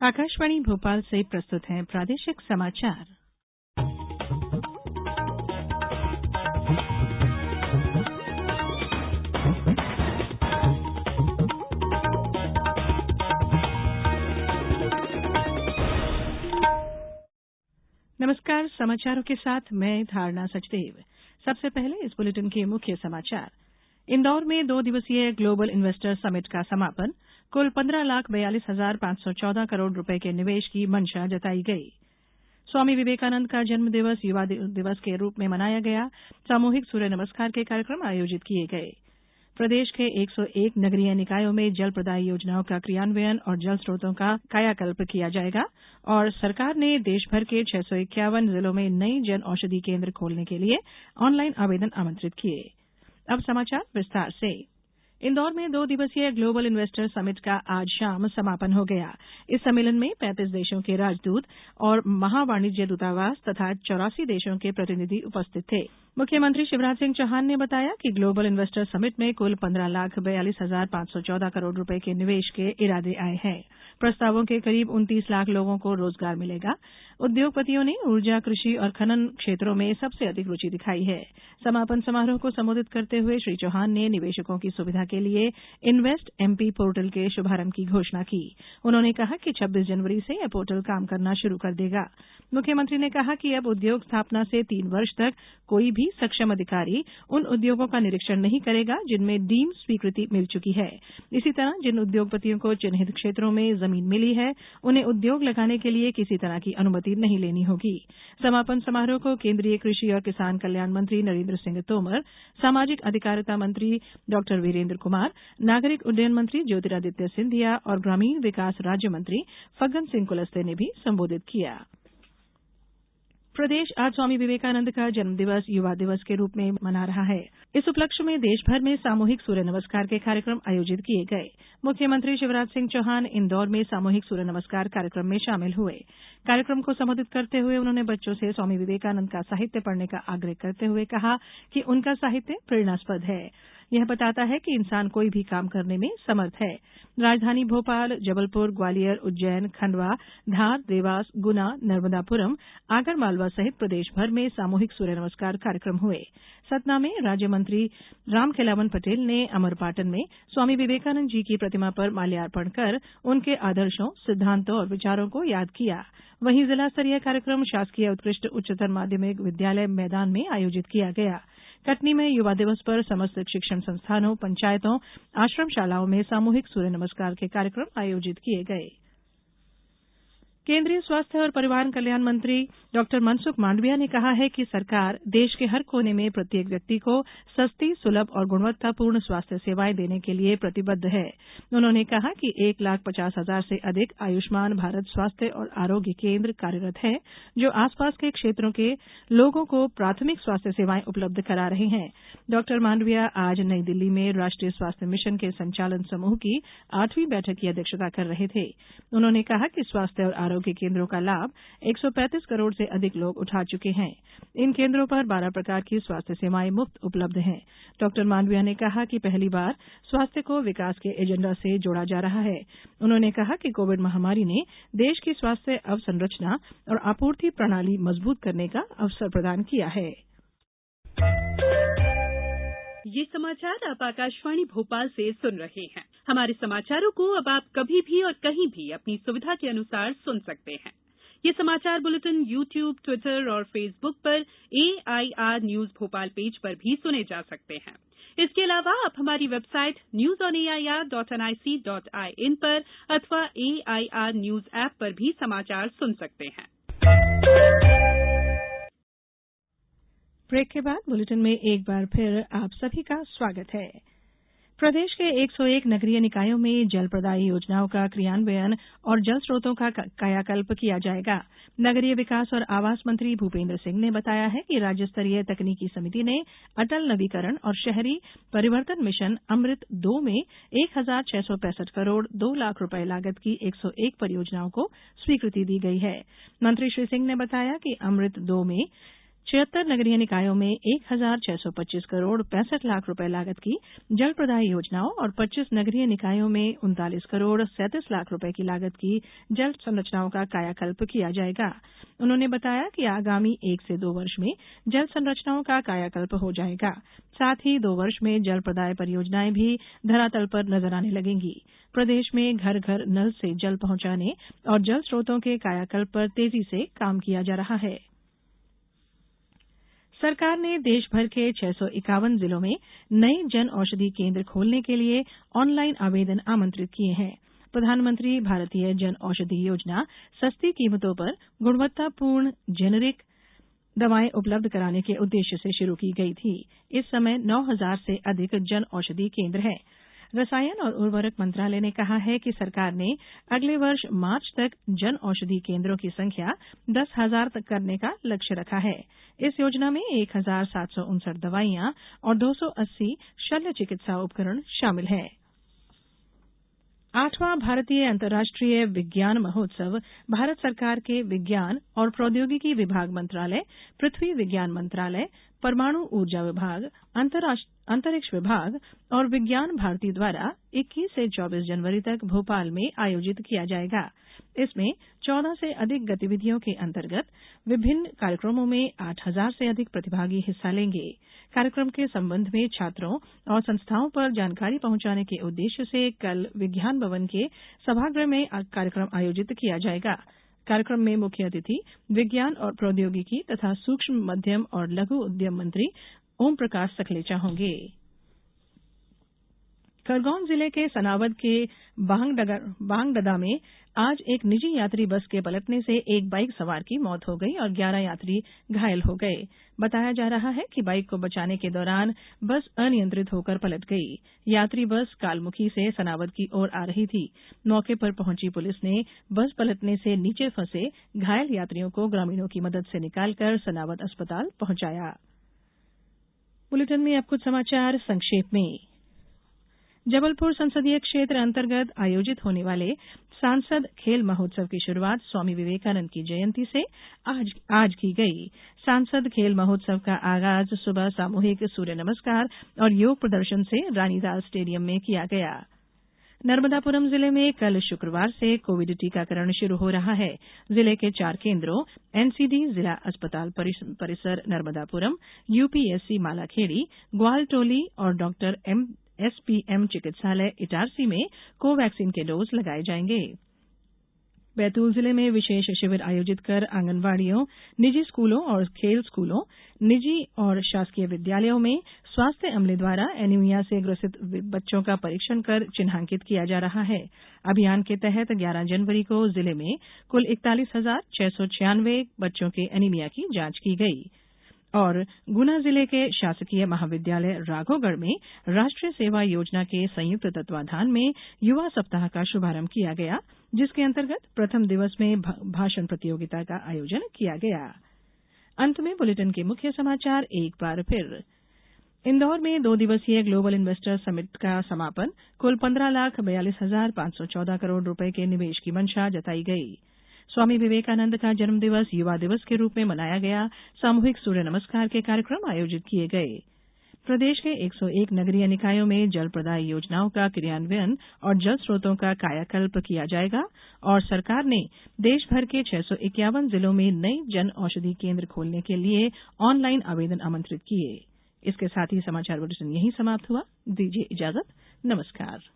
आकाशवाणी भोपाल से प्रस्तुत हैं प्रादेशिक समाचार। नमस्कार, समाचारों के साथ मैं धारणा सचदेव। सबसे पहले इस बुलेटिन के मुख्य समाचार। इंदौर में 2 दिवसीय ग्लोबल इन्वेस्टर समिट का समापन। कुल 15,42,514 करोड़ रुपए के निवेश की मंशा जताई गई। स्वामी विवेकानंद का जन्म दिवस युवा दिवस के रूप में मनाया गया। सामूहिक सूर्य नमस्कार के कार्यक्रम आयोजित किए गए। प्रदेश के 101 नगरीय निकायों में जल प्रदाय योजनाओं का क्रियान्वयन और जल स्रोतों का कायाकल्प किया जाएगा। और सरकार ने देश भर के 651 जिलों में नई जन औषधि केंद्र खोलने के लिए ऑनलाइन आवेदन आमंत्रित किए। अब समाचार विस्तार से। इंदौर में 2 दिवसीय ग्लोबल इन्वेस्टर समिट का आज शाम समापन हो गया। इस सम्मेलन में 35 देशों के राजदूत और महावाणिज्य दूतावास तथा 84 देशों के प्रतिनिधि उपस्थित थे। मुख्यमंत्री शिवराज सिंह चौहान ने बताया कि ग्लोबल इन्वेस्टर समिट में कुल 15,42,514 करोड़ रुपए के निवेश के इरादे आए हैं। प्रस्तावों के करीब 29 लाख लोगों को रोजगार मिलेगा। उद्योगपतियों ने ऊर्जा, कृषि और खनन क्षेत्रों में सबसे अधिक रुचि दिखाई है। समापन समारोह को संबोधित करते हुए श्री चौहान ने निवेशकों की सुविधा के लिए इन्वेस्ट एमपी पोर्टल के शुभारंभ की घोषणा की। उन्होंने कहा कि 26 जनवरी से यह पोर्टल काम करना शुरू कर देगा। मुख्यमंत्री ने कहा कि अब उद्योग स्थापना से 3 वर्ष तक कोई भी सक्षम अधिकारी उन उद्योगों का निरीक्षण नहीं करेगा जिनमें डीम स्वीकृति मिल चुकी है। इसी तरह जिन उद्योगपतियों को चिन्हित क्षेत्रों में जमीन मिली है उन्हें उद्योग लगाने के लिए किसी तरह की अनुमति नहीं लेनी होगी। समापन समारोह को केंद्रीय कृषि और किसान कल्याण मंत्री नरेंद्र सिंह तोमर, सामाजिक अधिकारिता मंत्री डॉ वीरेंद्र कुमार, नागरिक उड्डयन मंत्री ज्योतिरादित्य सिंधिया और ग्रामीण विकास राज्य मंत्री फग्गन सिंह कुलस्ते ने भी संबोधित किया। प्रदेश आज स्वामी विवेकानंद का जन्म दिवस युवा दिवस के रूप में मना रहा है। इस उपलक्ष्य में देश भर में सामूहिक सूर्य नमस्कार के कार्यक्रम आयोजित किए गए। मुख्यमंत्री शिवराज सिंह चौहान इंदौर में सामूहिक सूर्य नमस्कार कार्यक्रम में शामिल हुए। कार्यक्रम को संबोधित करते हुए उन्होंने बच्चों से स्वामी विवेकानंद का साहित्य पढ़ने का आग्रह करते हुए कहा कि उनका साहित्य प्रेरणास्पद है। यह बताता है कि इंसान कोई भी काम करने में समर्थ है। राजधानी भोपाल, जबलपुर, ग्वालियर, उज्जैन, खंडवा, धार, देवास, गुना, नर्मदापुरम, आगरमालवा सहित प्रदेश भर में सामूहिक सूर्य नमस्कार कार्यक्रम हुए। सतना में राज्य मंत्री रामखेलावन पटेल ने अमरपाटन में स्वामी विवेकानंद जी की प्रतिमा पर माल्यार्पण कर उनके आदर्शों, सिद्धांतों और विचारों को याद किया। वहीं जिला स्तरीय कार्यक्रम शासकीय उत्कृष्ट उच्चतर माध्यमिक विद्यालय मैदान में आयोजित किया गया। कटनी में युवा दिवस पर समस्त शिक्षण संस्थानों, पंचायतों, आश्रम शालाओं में सामूहिक सूर्य नमस्कार के कार्यक्रम आयोजित किए गए। केंद्रीय स्वास्थ्य और परिवार कल्याण मंत्री डॉक्टर मनसुख मांडविया ने कहा है कि सरकार देश के हर कोने में प्रत्येक व्यक्ति को सस्ती, सुलभ और गुणवत्तापूर्ण स्वास्थ्य सेवाएं देने के लिए प्रतिबद्ध है। उन्होंने कहा कि 1,50,000 से अधिक आयुष्मान भारत स्वास्थ्य और आरोग्य केंद्र कार्यरत हैं, जो आसपास के क्षेत्रों के लोगों को प्राथमिक स्वास्थ्य सेवाएं उपलब्ध करा रहे हैं। डॉक्टर मांडविया आज नई दिल्ली में राष्ट्रीय स्वास्थ्य मिशन के संचालन समूह की 8वीं बैठक की अध्यक्षता कर रहे थे। उन्होंने कहा कि स्वास्थ्य और आरोग्य केंद्रों का लाभ 135 करोड़ से अधिक लोग उठा चुके हैं। इन केंद्रों पर 12 प्रकार की स्वास्थ्य सेवाएं मुफ्त उपलब्ध हैं। डॉक्टर मांडविया ने कहा कि पहली बार स्वास्थ्य को विकास के एजेंडा से जोड़ा जा रहा है। उन्होंने कहा कि कोविड महामारी ने देश की स्वास्थ्य अवसंरचना और आपूर्ति प्रणाली मजबूत करने का अवसर प्रदान किया है। ये समाचार आप आकाशवाणी भोपाल से सुन रहे हैं। हमारे समाचारों को अब आप कभी भी और कहीं भी अपनी सुविधा के अनुसार सुन सकते हैं। ये समाचार बुलेटिन YouTube, ट्विटर और फेसबुक पर AIR न्यूज भोपाल पेज पर भी सुने जा सकते हैं। इसके अलावा आप हमारी वेबसाइट newsonair.nic.in पर अथवा AIR न्यूज ऐप पर भी समाचार सुन सकते हैं। ब्रेक के बाद बुलेटिन में एक बार फिर आप सभी का स्वागत है। प्रदेश के 101 नगरीय निकायों में जल प्रदाय योजनाओं का क्रियान्वयन और जल स्रोतों का कायाकल्प किया जाएगा। नगरीय विकास और आवास मंत्री भूपेंद्र सिंह ने बताया है कि राज्य स्तरीय तकनीकी समिति ने अटल नवीकरण और शहरी परिवर्तन मिशन अमृत 2 में 1,665 करोड़ 2 लाख रुपए लागत की 101 परियोजनाओं को स्वीकृति दी गई है। मंत्री श्री सिंह ने बताया कि अमृत 2 में 76 नगरीय निकायों में 1,625 करोड़ 65 लाख रुपए लागत की जल प्रदाय योजनाओं और 25 नगरीय निकायों में 39 करोड़ 37 लाख रुपए की लागत की जल संरचनाओं का कायाकल्प किया जाएगा। उन्होंने बताया कि आगामी 1 से 2 वर्ष में जल संरचनाओं का कायाकल्प हो जाएगा। साथ ही 2 वर्ष में जल प्रदाय परियोजनाएं भी धरातल पर नजर आने लगेंगी। प्रदेश में घर घर नल से जल पहुंचाने और जल स्रोतों के कायाकल्प पर तेजी से काम किया जा रहा है। सरकार ने देश भर के 651 जिलों में नए जन औषधि केंद्र खोलने के लिए ऑनलाइन आवेदन आमंत्रित किए हैं। प्रधानमंत्री भारतीय जन औषधि योजना सस्ती कीमतों पर गुणवत्तापूर्ण जेनेरिक दवाएं उपलब्ध कराने के उद्देश्य से शुरू की गई थी। इस समय 9,000 से अधिक जन औषधि केंद्र हैं। रसायन और उर्वरक मंत्रालय ने कहा है कि सरकार ने अगले वर्ष मार्च तक जन औषधि केंद्रों की संख्या 10,000 तक करने का लक्ष्य रखा है। इस योजना में 1,759 दवाइयां और 280 शल्य चिकित्सा उपकरण शामिल हैं। 8वां भारतीय अंतर्राष्ट्रीय विज्ञान महोत्सव भारत सरकार के विज्ञान और प्रौद्योगिकी विभाग मंत्रालय, पृथ्वी विज्ञान मंत्रालय, परमाणु ऊर्जा विभाग, अंतरिक्ष विभाग और विज्ञान भारती द्वारा 21 से 24 जनवरी तक भोपाल में आयोजित किया जाएगा। इसमें 14 से अधिक गतिविधियों के अंतर्गत विभिन्न कार्यक्रमों में 8,000 से अधिक प्रतिभागी हिस्सा लेंगे। कार्यक्रम के संबंध में छात्रों और संस्थाओं पर जानकारी पहुंचाने के उद्देश्य से कल विज्ञान भवन के सभागृह में कार्यक्रम आयोजित किया जाएगा। कार्यक्रम में मुख्य अतिथि विज्ञान और प्रौद्योगिकी तथा सूक्ष्म मध्यम और लघु उद्यम मंत्री ओम प्रकाश सखलेचा होंगे। खरगोन जिले के सनावद के बांगडदा में आज एक निजी यात्री बस के पलटने से एक बाइक सवार की मौत हो गई और 11 यात्री घायल हो गए। बताया जा रहा है कि बाइक को बचाने के दौरान बस अनियंत्रित होकर पलट गई। यात्री बस कालमुखी से सनावद की ओर आ रही थी। मौके पर पहुंची पुलिस ने बस पलटने से नीचे फंसे घायल यात्रियों को ग्रामीणों की मदद से निकालकर सनावद अस्पताल पहुंचाया। बुलेटिन में अब कुछ समाचार संक्षेप में। जबलपुर संसदीय क्षेत्र अंतर्गत आयोजित होने वाले सांसद खेल महोत्सव की शुरुआत स्वामी विवेकानंद की जयंती से आज की गई। सांसद खेल महोत्सव का आगाज सुबह सामूहिक सूर्य नमस्कार और योग प्रदर्शन से रानीताल स्टेडियम में किया गया। नर्मदापुरम जिले में कल शुक्रवार से कोविड टीकाकरण शुरू हो रहा है। जिले के 4 केंद्रों एनसीडी जिला अस्पताल परिसर नर्मदापुरम, यूपीएससी मालाखेड़ी, ग्वालटोली और डॉक्टर एसपीएम चिकित्सालय इटारसी में कोवैक्सीन के डोज लगाए जाएंगे। बैतूल जिले में विशेष शिविर आयोजित कर आंगनवाड़ियों, निजी स्कूलों और खेल स्कूलों, निजी और शासकीय विद्यालयों में स्वास्थ्य अमले द्वारा एनीमिया से ग्रसित बच्चों का परीक्षण कर चिन्हांकित किया जा रहा है। अभियान के तहत 11 जनवरी को जिले में कुल 41,696 बच्चों के एनीमिया की जांच की गई। और गुना जिले के शासकीय महाविद्यालय राघोगढ़ में राष्ट्रीय सेवा योजना के संयुक्त तत्वाधान में युवा सप्ताह का शुभारंभ किया गया, जिसके अंतर्गत प्रथम दिवस में भाषण प्रतियोगिता का आयोजन किया गया। अंत में बुलेटिन के मुख्य समाचार एक बार फिर। इंदौर में 2 दिवसीय ग्लोबल इन्वेस्टर समिट का समापन। कुल 15,42,514 करोड़ रुपए के निवेश की मंशा जताई गई। स्वामी विवेकानंद का जन्मदिवस युवा दिवस के रूप में मनाया गया। सामूहिक सूर्य नमस्कार के कार्यक्रम आयोजित किए गए। प्रदेश के 101 नगरीय निकायों में जल प्रदाय योजनाओं का क्रियान्वयन और जल स्रोतों का कायाकल्प किया जाएगा। और सरकार ने देश भर के 651 जिलों में नई जन औषधि केंद्र खोलने के लिए ऑनलाइन आवेदन आमंत्रित किए। इसके साथ ही समाचार बुलेटिन यहीं समाप्त हुआ। दीजिए इजाजत। नमस्कार।